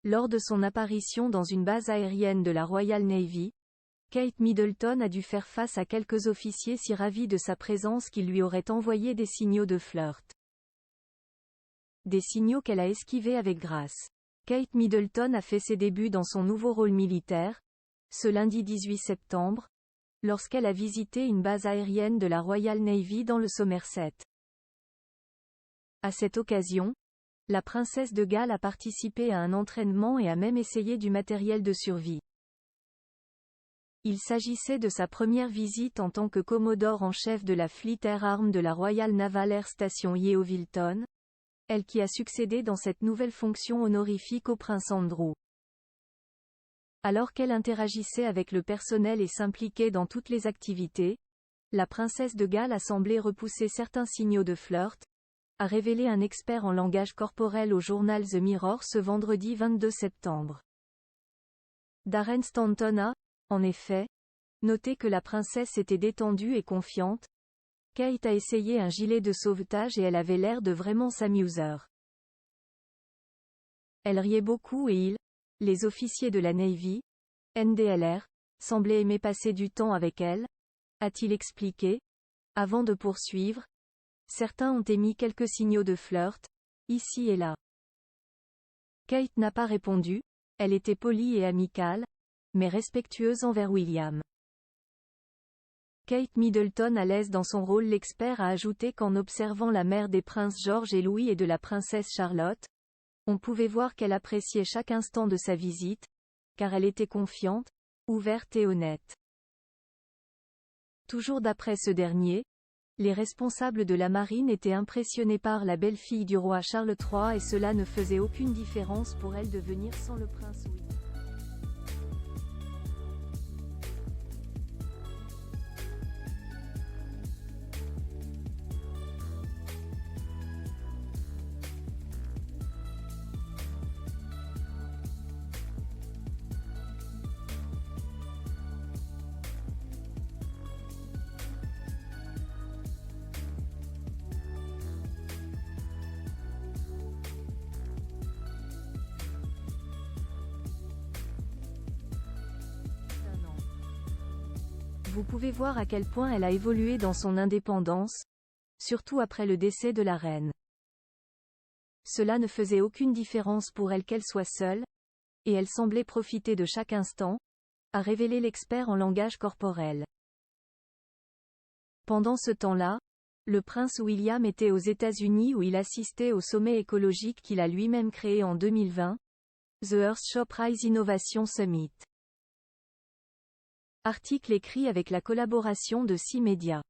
Lors de son apparition dans une base aérienne de la Royal Navy, Kate Middleton a dû faire face à quelques officiers si ravis de sa présence qu'ils lui auraient envoyé des signaux de flirt. Des signaux qu'elle a esquivés avec grâce. Kate Middleton a fait ses débuts dans son nouveau rôle militaire, ce lundi 18 septembre, lorsqu'elle a visité une base aérienne de la Royal Navy dans le Somerset. À cette occasion, la princesse de Galles a participé à un entraînement et a même essayé du matériel de survie. Il s'agissait de sa première visite en tant que commodore en chef de la Fleet Air Arm de la Royal Naval Air Station Yeovilton, elle qui a succédé dans cette nouvelle fonction honorifique au prince Andrew. Alors qu'elle interagissait avec le personnel et s'impliquait dans toutes les activités, la princesse de Galles a semblé repousser certains signaux de flirt, a révélé un expert en langage corporel au journal The Mirror ce vendredi 22 septembre. Darren Stanton a, en effet, noté que la princesse était détendue et confiante. Kate a essayé un gilet de sauvetage et elle avait l'air de vraiment s'amuser. Elle riait beaucoup et les officiers de la Navy, NDLR, semblaient aimer passer du temps avec elle, a-t-il expliqué, avant de poursuivre. Certains ont émis quelques signaux de flirt, ici et là. Kate n'a pas répondu, elle était polie et amicale, mais respectueuse envers William. Kate Middleton à l'aise dans son rôle. L'expert a ajouté qu'en observant la mère des princes George et Louis et de la princesse Charlotte, on pouvait voir qu'elle appréciait chaque instant de sa visite, car elle était confiante, ouverte et honnête. Toujours d'après ce dernier, les responsables de la marine étaient impressionnés par la belle-fille du roi Charles III et cela ne faisait aucune différence pour elle de venir sans le prince William. Vous pouvez voir à quel point elle a évolué dans son indépendance, surtout après le décès de la reine. Cela ne faisait aucune différence pour elle qu'elle soit seule, et elle semblait profiter de chaque instant, a révélé l'expert en langage corporel. Pendant ce temps-là, le prince William était aux États-Unis où il assistait au sommet écologique qu'il a lui-même créé en 2020, The Earthshot Rise Innovation Summit. Article écrit avec la collaboration de 6 médias.